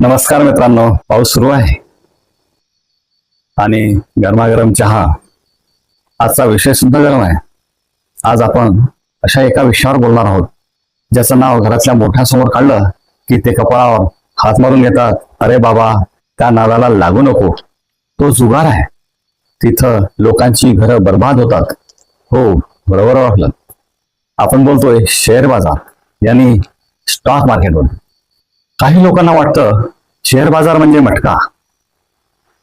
नमस्कार मित्रांनो, पाऊस सुरू आहे आणि गरमागरम चहा. आजचा विषय सुद्धा गरम आहे. आज आपण अशा एका विषयावर बोलणार आहोत ज्याचं नाव घरातल्या मोठ्या समोर काढलं की ते कपाळावर हात मारून घेतात. अरे बाबा, त्या नादाला लागू नको, तो जुगार आहे. तिथं लोकांची घरं बर्बाद होतात. हो, बरोबर वाटलं. आपण बोलतोय शेअर बाजार, यानी स्टॉक मार्केटवर. काही लोकांना वाटतं शेअर बाजार म्हणजे मटका.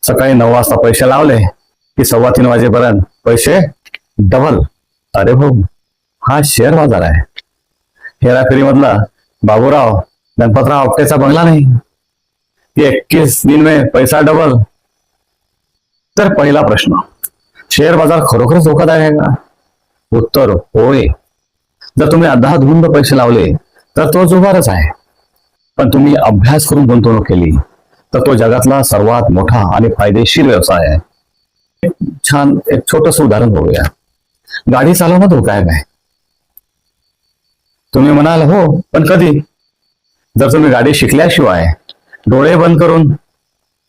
सकाळी 9 वाजता पैसे लावले की 3:15 वाजेपर्यंत पैसे डबल. अरे हो, हा शेअर बाजार आहे. हेराफेरी मधला बाबूराव गणपतराव आपटेचा बंगला नाही. 21 दिन में पैसा डबल. तर पहिला प्रश्न, शेअर बाजार खरोखरच धोकादायक आहे का? उत्तर होय. जर तुम्ही अंधाधुंद पैसे लावले तर तो जुगारच आहे. पण तुम्ही अभ्यास करून गुंतवणूक केली तर तो जगातला सर्वात मोठा आणि फायदेशीर व्यवसाय आहे. एक छोटस उदाहरण बघूया. गाडी चालवणं धोकादायक आहे. तुम्ही म्हणाल हो, पण कधी? जर तुम्ही गाडी शिकल्याशिवाय डोळे बंद करून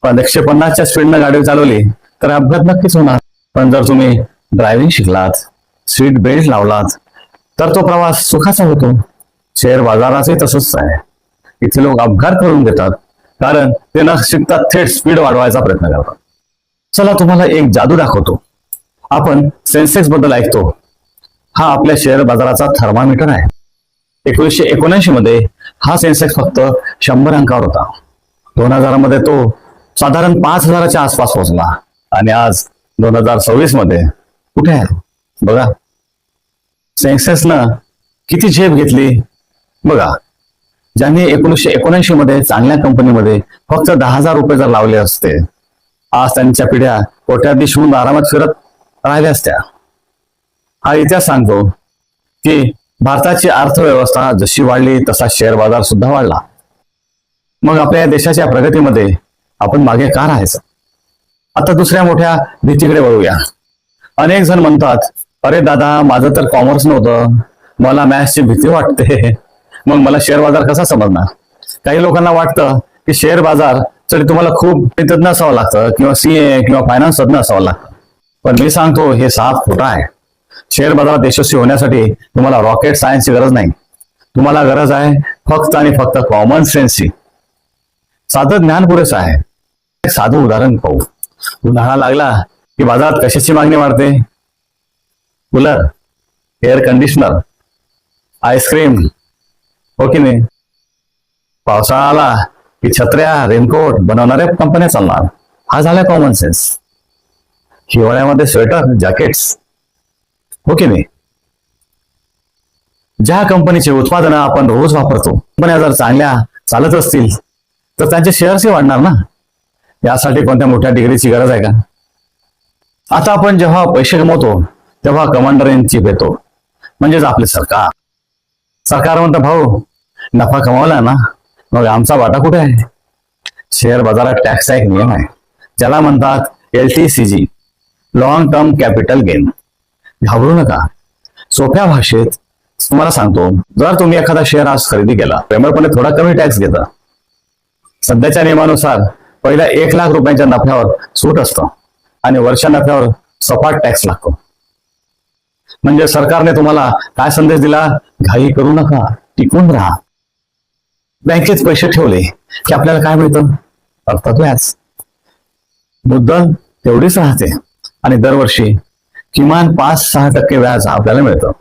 150च्या स्पीडनं गाडी चालवली तर अपघात नक्कीच होणार. पण जर तुम्ही ड्रायव्हिंग शिकलात, सीट बेल्ट लावलात, तर तो प्रवास सुखाचा होतो. शेअर बाजाराचे तसंच आहे. इथे लोक अपघात करून घेतात कारण ते न शिकता थेट स्पीड वाढवायचा प्रयत्न करतात. चला तुम्हाला एक जादू दाखवतो. आपण सेन्सेक्स बद्दल ऐकतो. हा आपल्या शेअर बाजाराचा थर्मामीटर आहे. 1979 मध्ये हा सेन्सेक्स फक्त 100 अंकावर होता. 2000 मध्ये तो साधारण 5000च्या आसपास पोहोचला आणि आज 2026 मध्ये कुठे आहे बघा. सेन्सेक्सनं किती झेप घेतली बघा. ज्यांनी 1979 मध्ये चांगल्या कंपनीमध्ये फक्त 10,000 रुपये जर लावले असते, आज त्यांच्या पिढ्या कोट्याधीश होऊन आरामात फिरत राहिल्या असत्या. हा इतिहास सांगतो की भारताची अर्थव्यवस्था जशी वाढली तसा शेअर बाजार सुद्धा वाढला. मग आपल्या देशाच्या प्रगतीमध्ये आपण मागे का राहायचं? आता दुसऱ्या मोठ्या भीतीकडे वळूया. अनेक जण म्हणतात, अरे दादा, माझं तर कॉमर्स नव्हतं, मला मॅथ्सची भीती वाटते, मग मला शेअर बाजार कसा समजणार? काही लोकांना वाटतं की शेअर बाजार तरी तुम्हाला खूप तज्ञ असावं लागतं किंवा सीए किंवा फायनान्स तज्ञ असावं लागतं. पण मी सांगतो, हे साफ खोटं आहे. शेअर बाजारात यशस्वी होण्यासाठी तुम्हाला रॉकेट सायन्सची गरज नाही. तुम्हाला गरज आहे फक्त आणि फक्त कॉमन सेन्सची. साधं ज्ञान पुरेसं आहे. एक साधं उदाहरण पाहू. उन्हाळा लागला की बाजारात कशाची मागणी वाढते? कूलर, एअर कंडिशनर, आईस्क्रीम, हो की नाही? पावसाळा आला की छत्र्या, रेनकोट बनवणाऱ्या कंपन्या चालणार. हा झाला कॉमन सेन्स. हिवाळ्यामध्ये स्वेटर, जॅकेट्स, हो की नाही? ज्या कंपनीचे उत्पादनं आपण रोज वापरतो, कंपन्या जर चांगल्या चालत असतील तर त्यांचे शेअर्सही वाढणार ना. यासाठी कोणत्या मोठ्या डिग्रीची गरज आहे का? आता आपण जेव्हा पैसे कमवतो तेव्हा कमांडर इन चीफ येतो, म्हणजेच आपले सरकार. सरकार म्हणतं, भाऊ, नफा कमावला ना, मग आमचा वाटा कुठे आहे? शेअर बाजारात टॅक्सचा एक नियम आहे ज्याला म्हणतात LTCG, long term capital gain. घाबरू नका. सोप्या भाषेत तुम्हाला सांगतो, जर तुम्ही एखादा शेअर आज खरेदी केला, प्रेमळपणे थोडा कमी टॅक्स घेता. सध्याच्या नियमानुसार पहिल्या 1 लाख रुपयांच्या नफ्यावर सूट असतं आणि वर्षा नफ्यावर सपाट टॅक्स लागतो. म्हणजे सरकारने तुम्हाला काय संदेश दिला? घाई करू नका, टिकून राहा. बँकेत पैसे ठेवले की आपल्याला काय मिळतं? अर्थात व्याज. मुद्दल तेवढीच राहते आणि दरवर्षी किमान 5-6% व्याज आपल्याला मिळतं.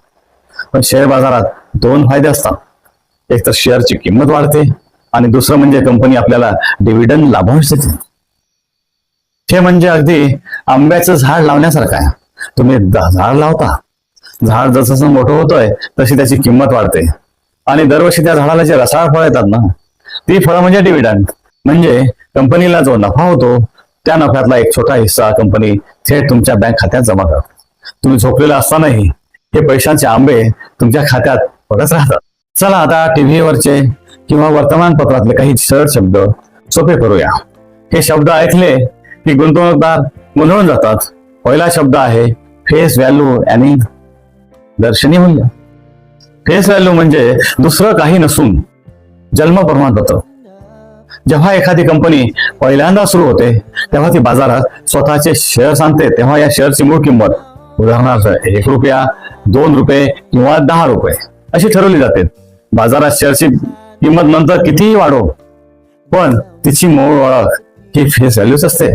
पण शेअर बाजारात 2 फायदे असतात. एक तर शेअरची किंमत वाढते आणि दुसरं म्हणजे कंपनी आपल्याला डिव्हिडंड लाभांश देते. हे म्हणजे अगदी आंब्याचं झाड लावण्यासारखं आहे. तुम्ही झाड लावता, झाड जसं मोठं होतोय तशी त्याची किंमत वाढते आणि दरवर्षी त्या झाडाला जे रसाळ फळं येतात ना, ती फळं म्हणजे डिव्हिडंड. म्हणजे कंपनीला जो नफा होतो त्या नफ्यातला एक छोटा हिस्सा कंपनी थेट तुमच्या बँक खात्यात जमा करते. तुम्ही झोपलेला असतानाही हे पैशांचे आंबे तुमच्या खात्यात पडत राहतात. चला आता टीव्हीवरचे किंवा वर्तमानपत्रातले काही सरळ शब्द सोपे करूया. हे शब्द ऐकले की गुंतवणूकदार गोंधळून जातात. पहिला शब्द आहे फेस व्हॅल्यू आणि दर्शनी मूल्य. फेस व्हॅल्यू म्हणजे दुसरं काही नसून जन्म प्रमाणपत्र. जेव्हा एखादी कंपनी पहिल्यांदा सुरू होते तेव्हा ती बाजारात स्वतःचे शेअर्स आणते, तेव्हा या शेअरची मूळ किंमत उदाहरणार्थ 1 रुपया, 2 रुपये किंवा 10 रुपये अशी ठरवली जाते. बाजारात शेअरची किंमत नंतर कितीही वाढो, पण तिची मूळ ओळख ही फेस व्हॅल्यूच असते.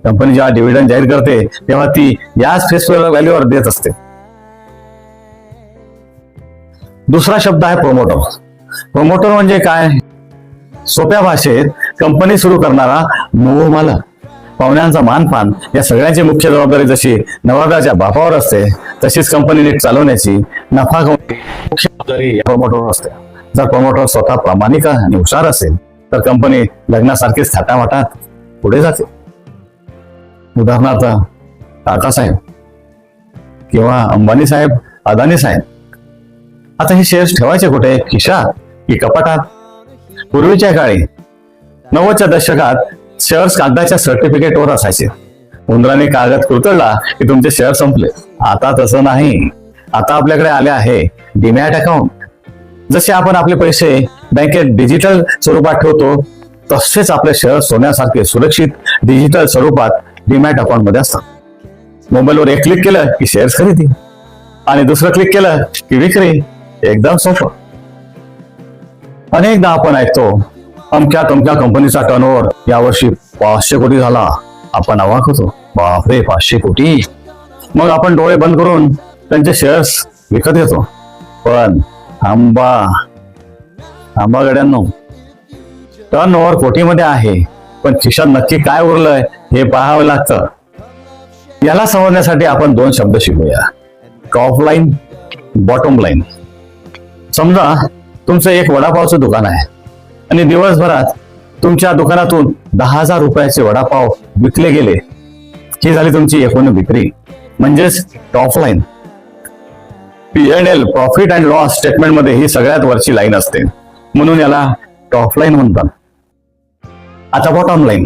कंपनी जेव्हा डिव्हिडंड जाहीर करते तेव्हा ती याच फेस व्हॅल्यूवर देत असते. दुसरा शब्द आहे प्रोमोटर. प्रोमोटर म्हणजे काय? सोप्या भाषेत कंपनी सुरू करणारा मूळ मालक. पाहुण्यांचा मानपान या सगळ्यांची मुख्य जबाबदारी जशी नवरदेवाच्या बापावर असते, तशीच कंपनी नीट चालवण्याची, नफा कमवण्याची मुख्य जबाबदारी या प्रोमोटरवर असते. जर प्रोमोटर स्वतः प्रामाणिक आणि हुशार असेल तर कंपनी लग्नासारखीच थाटामाटात पुढे जाते. उदाहरणार्थ टाटा साहेब किंवा अंबानी साहेब, अदानी साहेब. आता हे शेअर्स ठेवायचे कुठे? खिशात की कपाटात? पूर्वीच्या काळी 90च्या दशकात शेअर्स कागदाच्या सर्टिफिकेटवर असायचे. उंदराने कागद कुरतडला की तुमचे शेअर संपले. आता तसं नाही. आता आपल्याकडे आले आहे डीमॅट अकाउंट. जसे आपण आपले पैसे बँकेत डिजिटल स्वरूपात ठेवतो, तसेच आपले शेअर सोन्यासारखे सुरक्षित डिजिटल स्वरूपात डीमॅट अकाउंट मध्ये असतात. मोबाईलवर एक क्लिक केलं की शेअर्स खरेदी आणि दुसरं क्लिक केलं की विक्री. एकदम सोपं. अनेकदा आपण ऐकतो अमक्या तमक्या कंपनीचा टर्नओव्हर यावर्षी 500 कोटी झाला. आपण अवाक होतो, बापरे 500 कोटी. मग आपण डोळे बंद करून त्यांचे शेअर्स विकत घेतो. पण थांबा गड्यांनो, टर्नओव्हर कोटीमध्ये आहे, पण खिशात नक्की काय उरलंय हे पाहावं लागतं. याला समजण्यासाठी आपण 2 शब्द शिकूया, टॉप लाईन, बॉटम लाईन. समजा तुमचं एक वडापावचं दुकान आहे आणि दिवसभरात तुमच्या दुकानातून 10,000 रुपयाचे वडापाव विकले गेले. ही झाली तुमची एकूण विक्री, म्हणजेच top line. P&L, profit and loss statement मध्ये ही सगळ्यात वरची लाईन असते, म्हणून याला टॉप लाईन म्हणतात. आता बॉटम लाईन.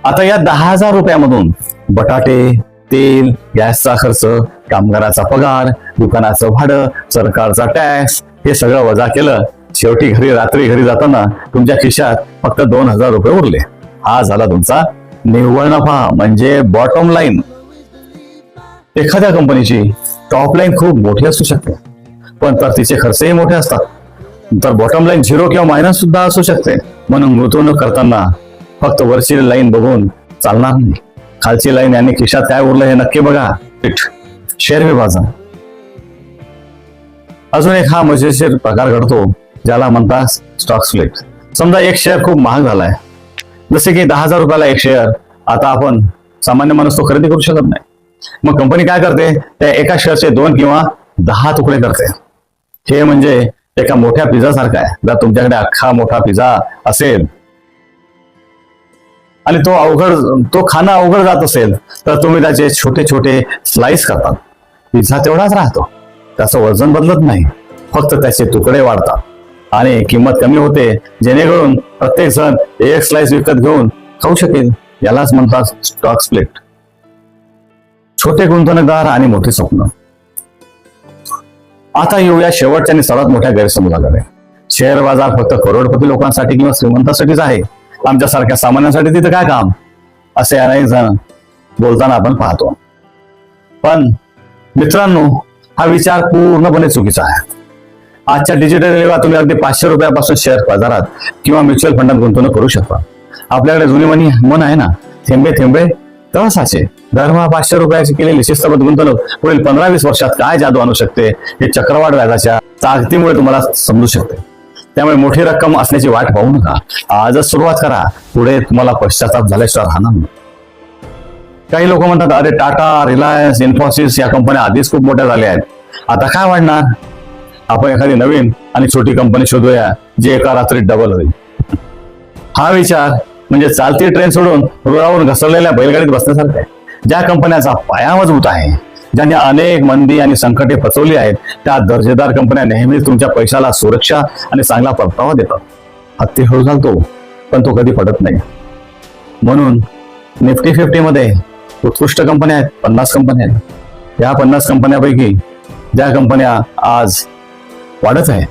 आता या 10,000 रुपयामधून बटाटे, तेल, गॅसचा खर्च, कामगाराचा पगार, दुकानाचं भाडं, सरकारचा टॅक्स हे सगळं वजा केलं. शेवटी रात्री घरी जाताना तुमच्या खिशात फक्त 2,000 रुपये उरले. हा झाला तुमचा निव्वळ नफा, म्हणजे बॉटम लाईन. एखाद्या कंपनीची टॉप लाईन खूप मोठी असू शकते, पण तर तिचे खर्चही मोठे असतात. तर बॉटम लाईन 0 किंवा मायनस सुद्धा असू शकते. म्हणून गुंतवणूक करताना फक्त वरची लाईन बघून चालणार नाही. खालची लाईन आणि खिशात काय उरलं हे नक्की बघा. शेअर विभाजन. अजून एक हा मजेशीर प्रकार घडतो ज्याला म्हणतात स्टॉक स्प्लिट. समजा एक शेअर खूप महाग झालाय, जसे की 10,000 रुपयाला एक शेअर. आता आपण सामान्य माणूस तो खरेदी करू शकत नाही. मग कंपनी काय करते? त्या एका शेअरचे 2 किंवा 10 तुकडे करते. हे म्हणजे एका मोठ्या पिझ्झा सारखं आहे. जर तुमच्याकडे अख्खा मोठा पिझ्झा असेल आणि तो खाणं अवघड जात असेल तर तुम्ही त्याचे छोटे छोटे स्लाइस करतात. पिझ्झा तेवढाच राहतो, त्याचं वजन बदलत नाही, फक्त त्याचे तुकडे वाढतात आणि किंमत कमी होते, जेणेकरून प्रत्येक जण एक स्लाइस विकत घेऊन खाऊ शकेल. यालाच म्हणतात स्टॉक स्प्लिट. छोटे गुंतवणूकदार आणि मोठे स्वप्न. आता येऊया शेवटच्या आणि सर्वात मोठ्या गैरसमजाकडे. शेअर बाजार फक्त करोडपती लोकांसाठी किंवा श्रीमंतांसाठीच आहे, आमच्यासारख्या सामान्यांसाठी तिथे काय काम, असे अनेक जण बोलताना आपण पाहतो. पण मित्रांनो, हा विचार पूर्णपणे चुकीचा आहे. आजच्या डिजिटल युगात तुम्ही अगदी 500 रुपयापासून शेअर बाजारात किंवा म्युच्युअल फंडात गुंतवणूक करू शकता. आपल्याकडे जुनी म्हण आहे ना, थेंबे थेंबे तळ साचे. दरमहा 500 रुपयाची केलेली शिस्तबद्ध गुंतवणूक पुढील 15-20 वर्षात काय जादू आणू शकते हे चक्रवाढ व्याजाच्या ताकदीमुळे तुम्हाला समजू शकते. त्यामुळे मोठी रक्कम असण्याची वाट पाहू नका. आजच सुरुवात करा, पुढे तुम्हाला पश्चाताप झाल्याशिवाय राहणार नाही. काही लोक म्हणतात, अरे टाटा, रिलायन्स, इन्फोसिस या कंपन्या आधीच खूप मोठ्या झाल्या आहेत, आता काय वाढणार? आपण एखादी नवीन आणि छोटी कंपनी शोधूया जी एका रात्रीत डबल होईल. हा विचार म्हणजे चालती ट्रेन सोडून रुळावर घसरलेल्या बैलगाडीत बसण्यासारखा आहे. ज्या कंपन्याचा पाया मजबूत आहे, ज्यांनी अनेक मंदी आणि संकटे पचवली आहेत, त्या दर्जेदार कंपन्या नेहमीच तुमच्या पैशाला सुरक्षा आणि चांगला परतावा देतात. हत्ती हळू चालतो, पण तो कधी पडत नाही. म्हणून निफ्टी 50 मध्ये उत्कृष्ट कंपन्या आहेत, 50 कंपन्या आहेत. या 50 कंपन्यापैकी ज्या कंपन्या आज वाढत आहे,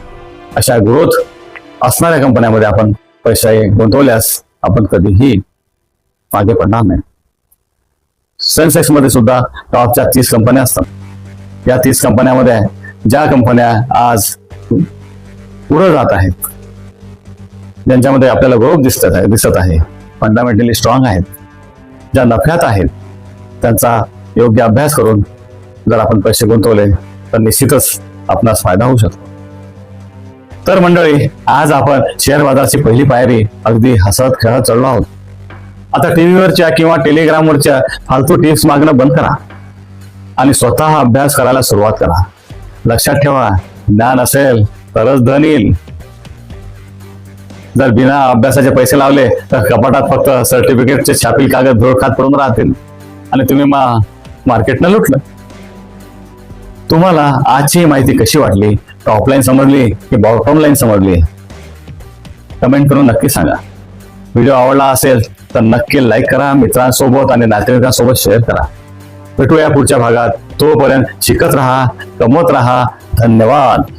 अशा ग्रोथ असणाऱ्या कंपन्यामध्ये आपण पैसे गुंतवल्यास आपण कधीही मागे पडणार नाही. सेन्सेक्स मध्ये सुद्धा टॉपच्या 30 कंपन्या असतात. या 30 कंपन्यामध्ये ज्या कंपन्या आज पुढे जात आहेत, ज्यांच्यामध्ये आपल्याला ग्रोथ दिसत आहे, फंडामेंटली स्ट्रॉंग आहेत, ज्या नफ्यात आहेत, त्यांचा योग्य अभ्यास करून जर आपण पैसे गुंतवले तर निश्चितच आपणास फायदा होऊ शकतो. तर मंडळी, आज आपण शेअर बाजाराची पहिली पायरी अगदी हसत खेळत चढलो आहोत. आता टीव्हीवरच्या किंवा टेलिग्रामवरच्या फालतू टिप्स मागणं बंद करा आणि स्वतः अभ्यास करायला सुरुवात करा. लक्षात ठेवा, ज्ञान असेल तरच धन येईल. जर बिना अभ्यासाचे पैसे लावले तर कपाटात फक्त सर्टिफिकेटचे छापील कागद धूळ खात पडून राहतील आणि तुम्ही मार्केटनं लुटलं. तुम्हाला आजची माहिती कशी वाटली? टॉप लाईन समजली की बॉटम लाईन समजली? कमेंट करून नक्की सांगा. व्हिडिओ आवडला असेल तर नक्की लाईक करा, मित्रांसोबत आणि नातेवाईकांसोबत शेअर करा. भेटूया पुढच्या भागात. तोपर्यंत शिकत राहा, कमवत राहा. धन्यवाद.